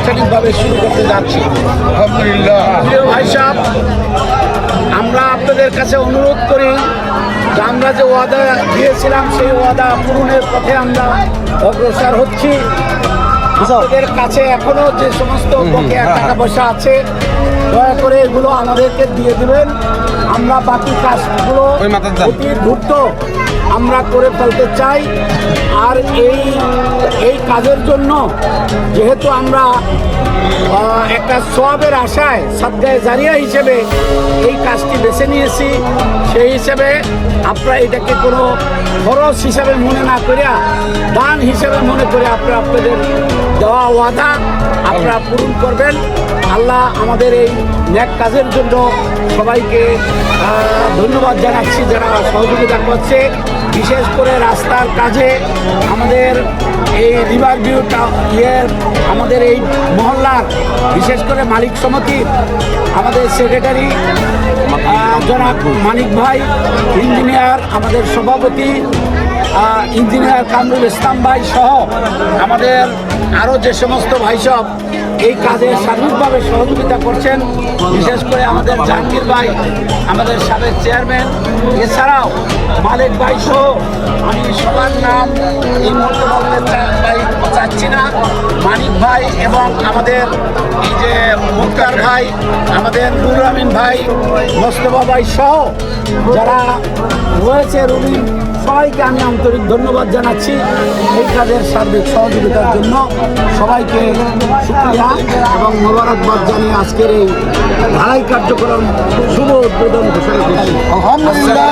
আনুষ্ঠানিকভাবে শুরু করতে যাচ্ছি। আলহামদুলিল্লাহ। প্রিয় ভাই সাহেব, আমরা আপনাদের কাছে অনুরোধ করি যে আমরা যে ওয়াদা দিয়েছিলাম সেই ওয়াদা পূরণের পথে আমরা অগ্রসর হচ্ছি। আপনাদের কাছে এখনো যে সমস্ত বকেয়া টাকা পয়সা আছে দয়া করে এগুলো আমাদেরকে দিয়ে দেবেন। আমরা বাকি কাজগুলো অতি দ্রুত আমরা করে ফেলতে চাই। আর এই কাজের জন্য যেহেতু আমরা একটা সওয়াবের আশায় সাদগায়ে জারিয়া হিসেবে এই কাজটি বেছে নিয়েছি, সেই হিসেবে আপনারা এটাকে কোনো খরচ হিসাবে মনে না করিয়া দান হিসেবে মনে করে আপনারা আপনাদের দেওয়া ওয়াদা আপনারা পূরণ করবেন। আল্লাহ আমাদের এই ন্যাক কাজের জন্য সবাইকে ধন্যবাদ জানাচ্ছি যারা সহযোগিতা করছে। বিশেষ করে রাস্তার কাজে আমাদের এই রিভার ভিউ আমাদের এই মহল্লার বিশেষ করে মালিক সমিতির আমাদের সেক্রেটারি জনাব মানিক ভাই, ইঞ্জিনিয়ার আমাদের সভাপতি ইঞ্জিনিয়ার কামরুল ইসলাম ভাই সহ আমাদের আরও যে সমস্ত ভাইসব এই কাজে সার্বিকভাবে সহযোগিতা করছেন, বিশেষ করে আমাদের জাহাঙ্গীর ভাই আমাদের সাবেক চেয়ারম্যান, এছাড়াও মালিক ভাই সহ আমি সবার নাম এই মুহূর্তে বলতে চাচ্ছি না, মানিক ভাই এবং আমাদের এই যে মুক্তার ভাই, আমাদের নুর আমিন ভাই, মোস্তফা ভাই সহ যারা রয়েছে রুবিন, সবাইকে আমি আন্তরিক ধন্যবাদ জানাচ্ছি এই কাজের সার্বিক সহযোগিতার জন্য। সবাইকে শুকরিয়া এবং মোবারকবাদ জানিয়ে আজকের এই ঢালাই কার্যক্রম শুভ উদ্বোধন ঘোষণা করছি। আলহামদুলিল্লাহ।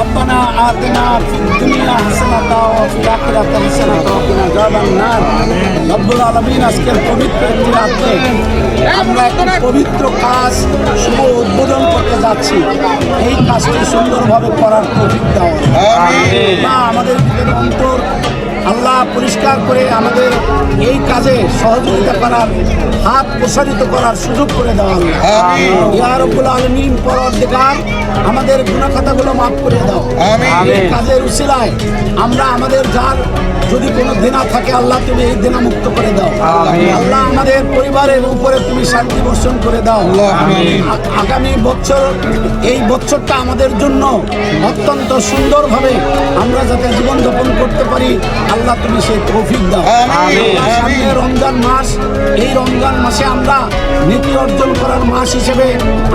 ربنا آتنا في الدنيا حسنة وفي الآخرة حسنة وقنا عذاب النار। রব্বুল আলামিন আজকের পবিত্র একটি রাত্রে আমরা একটি পবিত্র কাজ শুভ উদ্বোধন করতে যাচ্ছি। এই কাজটি সুন্দরভাবে করার তৌফিক দাও। আমাদের অন্তর আল্লাহ পরিষ্কার করে আমাদের এই কাজে সহযোগিতা করার হাত প্রসারিত করার সুযোগ করে দেওয়া। ইয়া রব্বুল আলামিন পরওয়ারদিগার আমাদের গুনাহ খাতাগুলো মাফ করে দাও। এই কাজের উসিলায় আমরা আমাদের যার যদি কোনো দেনা থাকে আল্লাহ তুমি এই দেনা মুক্ত করে দাও। আল্লাহ আমাদের পরিবারের উপরে তুমি শান্তি বর্ষণ করে দাও। আগামী বছর এই বছরটা আমাদের জন্য অত্যন্ত সুন্দরভাবে আমরা যাতে জীবনযাপন করতে পারি আল্লাহ তুমি সেই তৌফিক দাও। সামনে রমজান মাস, এই রমজান মাসে আমরা নীতি অর্জন করার মাস হিসেবে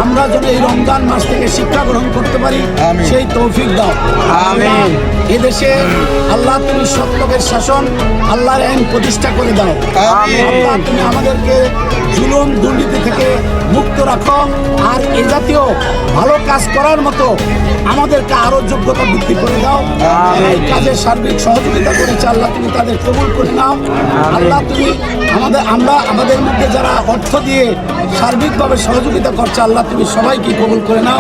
আমরা যেন এই রমজান মাস থেকে শিক্ষা গ্রহণ করতে পারি সেই তৌফিক দাও। এদেশে আল্লাহ তুমি সত্যের শাসন, আল্লাহর আইন প্রতিষ্ঠা করে দাও। আল্লাহ তুমি আমাদেরকে জুলুম দুর্নীতি থেকে মুক্ত রাখো। আর এ জাতীয় ভালো কাজ করার মতো আমাদেরকে আরো যোগ্যতা বৃদ্ধি করে দাও। এই কাজে সার্বিক সহযোগিতা করেছে আল্লাহ তুমি তাদের কবুল করে নাও। আল্লাহ তুমি আমাদের মধ্যে যারা অর্থ দিয়ে সার্বিকভাবে সহযোগিতা করছে আল্লাহ তুমি সবাইকে কবুল করে নাও।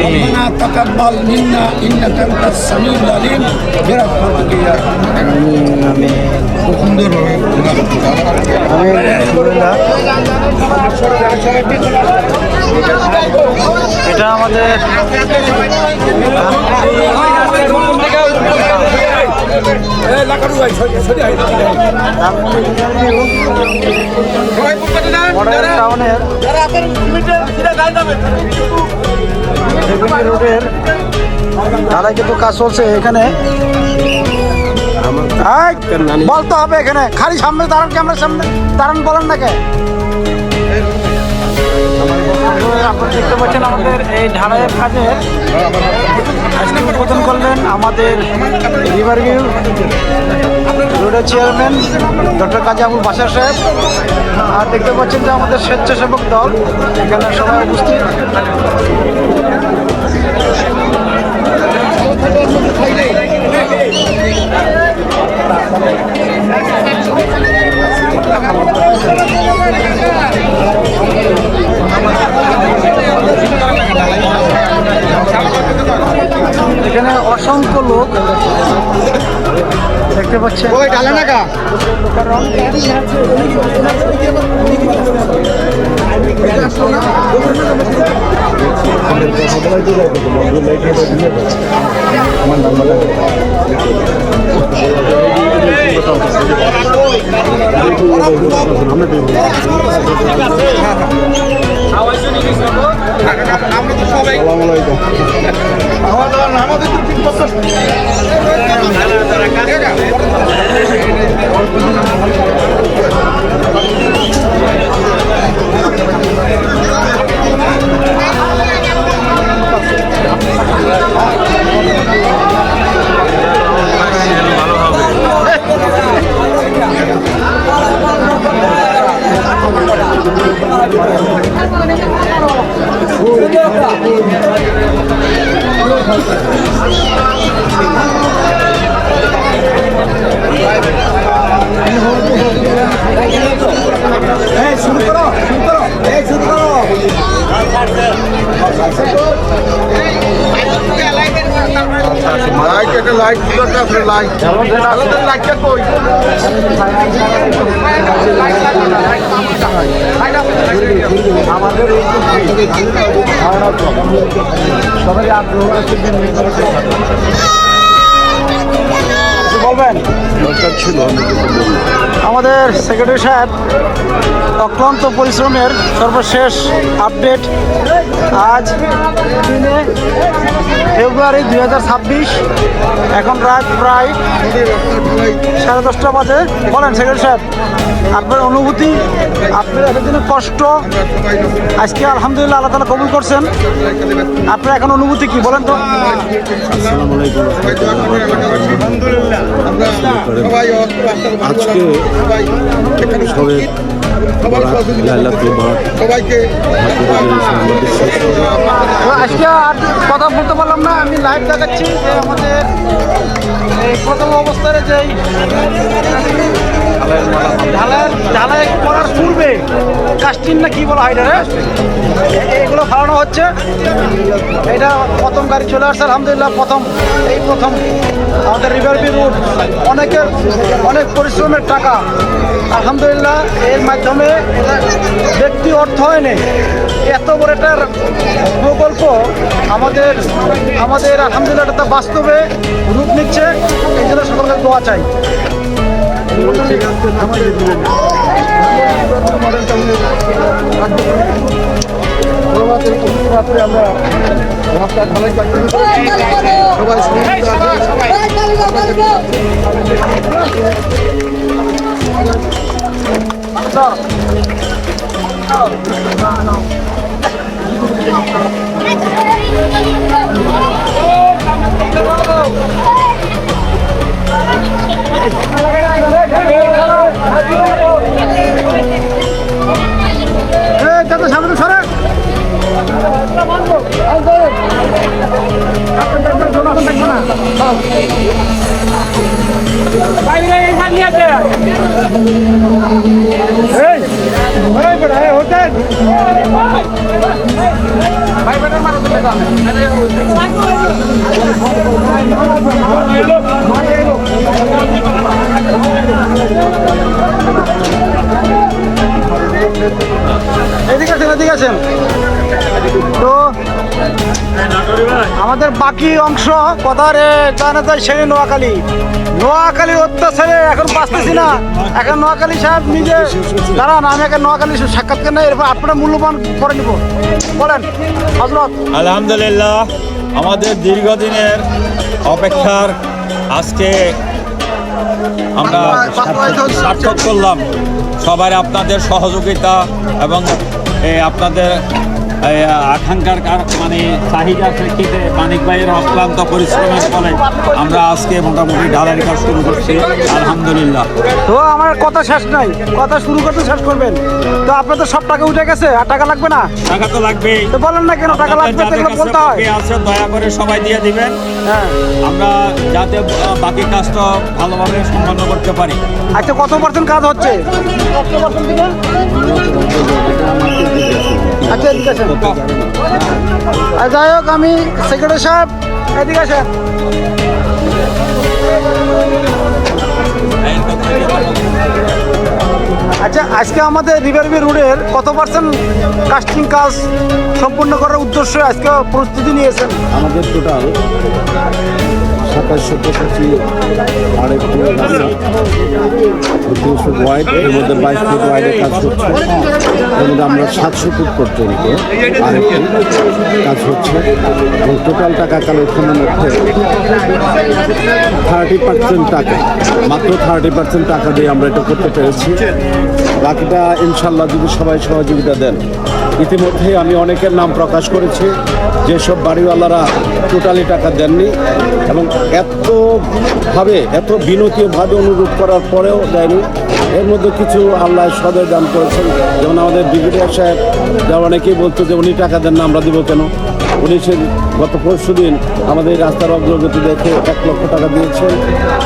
রব্বানা তাকাব্বাল মিন্না ইন্নাকা আনতাস সামিউল আলিম বিরাহমাতিকা ইয়া আমিন। এটা আমাদের টাউনের রোডের ঢালাই কিন্তু কাজ চলছে এখানে। বলতে হবে এখানে খালি সামনে দাঁড়ান, ক্যামেরার সামনে দাঁড়ান, বলেন না কে? আপনারা দেখতে পাচ্ছেন আমাদের এই ঢালাইয়ের কাজে আজকে উদ্বোধন করলেন আমাদের রিভার ভিউ রোডের চেয়ারম্যান ডক্টর কাজী আবুল বাশার সাহেব। আর দেখতে পাচ্ছেন যে আমাদের স্বেচ্ছাসেবক দল এখানে সবাই উপস্থিত। এখানে অসংখ্য লোক দেখতে পাচ্ছেন। ওই ডালে নাকা লাইট একটা লাইট আপনার লাইট লাইটটা কই আমাদের সবাই আগ্রহ আছে বলবেন দরকার ছিল আমাদের সেক্রেটারি সাহেব অক্লান্ত পরিশ্রমের সর্বশেষ আপডেট আজ 3 ফেব্রুয়ারি 2026 এখন রাত প্রায় 10:30 বাজে। বলেন সেক্রেটারি সাহেব আপনার অনুভূতি, আপনার এতদিনের কষ্ট আজকে আলহামদুলিল্লাহ আল্লাহ তাআলা কবুল করছেন, আপনার এখন অনুভূতি কি বলেন তো? আজকে সবাইকে আজকে আর কথা বলতে পারলাম না, আমি লাইভ দেখাচ্ছি যে আমাদের এই প্রথম অবস্থায় যেই ঢালাই করার পূর্বে কাস্টিং না কি বলা হয় এটা রে, এগুলো ফালানো হচ্ছে। এটা প্রথম গাড়ি চলে আসছে আলহামদুলিল্লাহ, প্রথম আমাদের রিভারভিউ রোড অনেক পরিশ্রমের টাকা আলহামদুলিল্লাহ এর মাধ্যমে ব্যক্তি অর্থায়নে এত বড় একটা প্রকল্প আমাদের আলহামদুলিল্লাহ এটা বাস্তবে রূপ নিচ্ছে, এই জন্য সকলকে দোয়া চাই। সামনে সরে এদিকে আছেন তো আমাদের বাকি অংশ কথারে জানা যায় সেই নোয়াখালীর অত্যাচারে এখন বাঁচতেছি না। এখন নোয়াখালী সাহেব নিজে দাঁড়ান, আমি এখন নোয়াখালী সাক্ষাৎকার নেই, এরপর আপনারা মূল্যবান করে নিব। বলেন হযরত। আলহামদুলিল্লাহ আমাদের দীর্ঘদিনের অপেক্ষার আজকে আমরা সার্থক করলাম। সবাই আপনাদের সহযোগিতা এবং আপনাদের আকাঙ্ক্ষার মানে চাহিদা প্রেক্ষিতে মানিক ভাইয়ের অক্লান্ত পরিশ্রমের ফলে আমরা আজকে মোটামুটি ঢালাইয়ের কাজ শুরু করছি আলহামদুলিল্লাহ। তো আমার কথা শেষ নাই, কথা শুরু করতে শেষ করবেন। তো আপনাদের সব টাকা উঠে গেছে, আর টাকা লাগবে না? টাকা তো লাগবেই। তো বলেন না কেন টাকা লাগবে, এগুলো বলতে হয়। আছে দয়া করে সবাই দিয়ে দিবেন, হ্যাঁ, আমরা যাতে বাকি কাজটা ভালোভাবে সম্পন্ন করতে পারি। আচ্ছা কত পার্সেন্ট কাজ হচ্ছে? আচ্ছা ঠিক আছে। যাই হোক, আমি সেক্রেটারি সাহেব এদিকে আসেন। আচ্ছা, আজকে আমাদের রিভারভিউ রোডের কত পার্সেন্ট কাস্টিং কাজ সম্পূর্ণ করার উদ্দেশ্যে আজকে প্রস্তুতি নিয়েছেন? আমাদের টোটাল 2785 আর একটু ওয়াইড, এর মধ্যে 22 ফুট ওয়াইডের কাজ হচ্ছে। এর মধ্যে আমরা 700 ফুট পর্যন্ত আর একটু কাজ হচ্ছে এবং টোটাল টাকা কালেকশনের মধ্যে 30% টাকা, মাত্র 30% টাকা দিয়ে আমরা এটা করতে পেরেছি। বাকিটা ইনশাল্লাহ যদি সবাই সহযোগিতা দেন। ইতিমধ্যে আমি অনেকের নাম প্রকাশ করেছি যেসব বাড়িওয়ালারা টোটালি টাকা দেননি এবং এত বিনতীভাবে অনুরোধ করার পরেও দেয়নি। এর মধ্যে কিছু আল্লাহ সদয় দান করেছেন, যেমন আমাদের ব্রিগেডিয়ার সাহেব, যারা অনেকেই বলতো যে উনি টাকা দেন না, আমরা দিব কেন। উনি সে গত পরশু দিন আমাদের রাস্তার অগ্রগতি দেখে 1 লক্ষ টাকা দিয়েছেন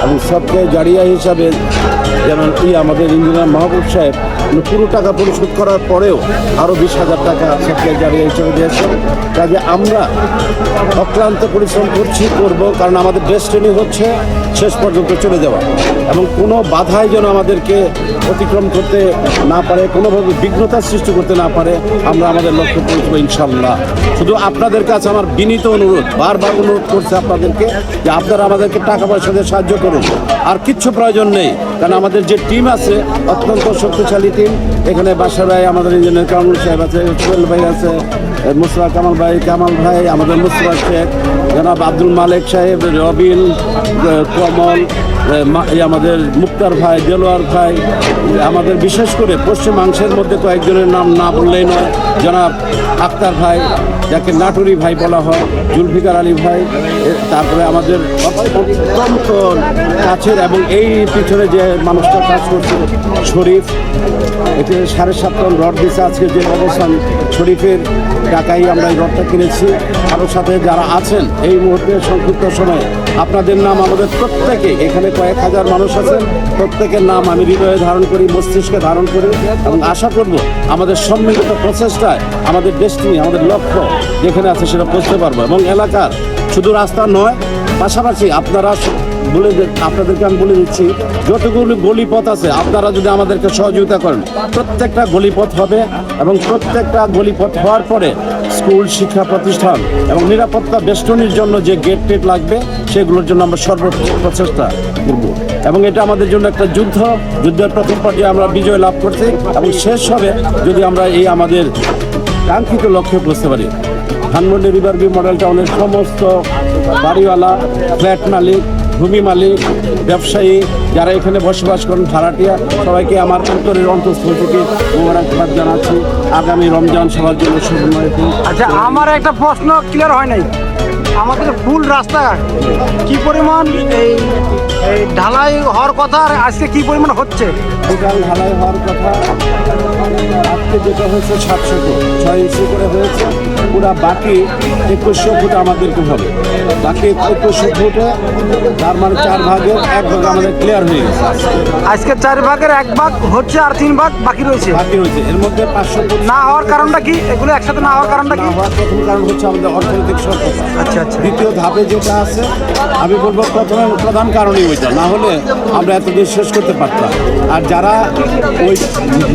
এবং সবচেয়ে জারিয়া হিসাবে যেমন আমাদের ইঞ্জিনিয়ার মাহবুব সাহেব পুরো টাকা পরিশোধ করার পরেও আরও 20,000 টাকা সবচেয়ে জারিয়া হিসেবে দিয়েছেন। কাজে আমরা অক্লান্ত পরিশ্রম করব, কারণ আমাদের ডেস্টিনি হচ্ছে শেষ পর্যন্ত চলে যাওয়া এবং কোনো বাধাই যেন আমাদেরকে অতিক্রম করতে না পারে, কোনোভাবে বিঘ্নতার সৃষ্টি করতে না পারে। আমরা আমাদের লক্ষ্য পৌঁছবো ইনশাল্লাহ। শুধু আপনাদের কাছে আমার বিনীত অনুরোধ, বারবার অনুরোধ করছে আপনাদেরকে যে আপনারা আমাদেরকে টাকা পয়সা দিয়ে সাহায্য করুন। আর কিচ্ছু প্রয়োজন নেই, কারণ আমাদের যে টিম আছে অত্যন্ত শক্তিশালী টিম। এখানে বাসা ভাই, আমাদের ইঞ্জিনিয়ার কামরুল সাহেব আছে, সোহেল ভাই আছে, মুস্তফা কামাল ভাই, আমাদের মুস্তফা শেখ, জনাব আব্দুল মালিক সাহেব, রবিন, কমল, আমাদের মুক্তার ভাই, দেলোয়ার ভাই, আমাদের বিশেষ করে পশ্চিমাংশের মধ্যে কয়েকজনের নাম না বললেই নয়, জনাব আক্তার ভাই, যাকে নাটুরি ভাই বলা হয়, জুলফিকার আলী ভাই, তারপরে আমাদের অত্যন্ত কাছের এবং এই পিছনে যে মানুষটা কাজ করছে শরীফ, এতে 7.5 টন রড দিচ্ছে। আজকে যে অবস্থান, শরীফের টাকাই আমরা এই রডটা কিনেছি। আরও সাথে যারা আছেন এই মুহূর্তে সংক্ষিপ্ত সময়ে আপনাদের নাম আমাদের প্রত্যেকে, এখানে কয়েক হাজার মানুষ আছেন, প্রত্যেকের নাম আমি হৃদয়ে ধারণ করি, মস্তিষ্কে ধারণ করি এবং আশা করব আমাদের সম্মিলিত প্রচেষ্টায় আমাদের ডেস্টিনি, আমাদের লক্ষ্য যেখানে আছে সেটা পৌঁছতে পারবো। এবং এলাকার শুধু রাস্তা নয়, পাশাপাশি আপনাদেরকে আমি বলে দিচ্ছি, যতগুলো গলিপথ আছে আপনারা যদি আমাদেরকে সহযোগিতা করেন, প্রত্যেকটা গলিপথ হবে এবং প্রত্যেকটা গলিপথ হওয়ার পরে স্কুল, শিক্ষা প্রতিষ্ঠান এবং নিরাপত্তা বেষ্টনীর জন্য যে গেট টেট লাগবে সেগুলোর জন্য আমরা প্রচেষ্টা করব। এবং এটা আমাদের জন্য একটা যুদ্ধের প্রথম পর্যায়ে আমরা বিজয় লাভ করছি এবং শেষ হবে যদি আমরা এই আমাদের কাঙ্ক্ষিত লক্ষ্যে পৌঁছতে পারি। ধানমন্ডি রিভারভিউ মডেল টাউনের সমস্ত বাড়িওয়ালা, ফ্ল্যাট মালিক, ভূমি মালিক, ব্যবসায়ী যারা এখানে বসবাস করেন, ভাড়াটিয়া, সবাইকে আমার অন্তরের অন্তঃস্থল থেকে মোবারকবাদ জানাচ্ছি। আগামী রমজান সবার জন্য শুভময় হোক। আচ্ছা, আমার একটা প্রশ্ন ক্লিয়ার হয় নাই, আমাদের ফুল রাস্তা কি পরিমাণ এই ঢালাই হওয়ার কথা আর আজকে কি পরিমাণ হচ্ছে? টোটাল ঢালাই হওয়ার কথা আজকে যেটা হয়েছে 700 ফুট, 6 ইঞ্চি করে হয়েছে। পুরা বাকি 2100 ফুট আমাদেরকে হবে। বাকি 2100 ফুটে তার মানে 4 ভাগের 1 ভাগ আমাদের ক্লিয়ার হয়ে গেছে। আজকে 4 ভাগের 1 ভাগ হচ্ছে আর 3 ভাগ বাকি রয়েছে। এর মধ্যে 500 ফুট না হওয়ার কারণটা কি? এগুলো একসাথে না হওয়ার কারণটা কি? প্রথম কারণ হচ্ছে আমাদের অর্থনৈতিক স্বল্পতা। আচ্ছা আচ্ছা। দ্বিতীয় ধাপে যেটা আছে আমি বলবো প্রধান কারণই ওইটা, না হলে আমরা এতদিন শেষ করতে পারতাম। আর যারা ওই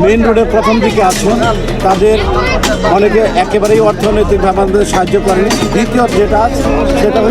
মেইন রোডের প্রথম দিকে আছেন তাদের অনেকে একেবারেই অর্থনৈতিকভাবে আমাদের সাহায্য করেনি। দ্বিতীয় যেটা সেটা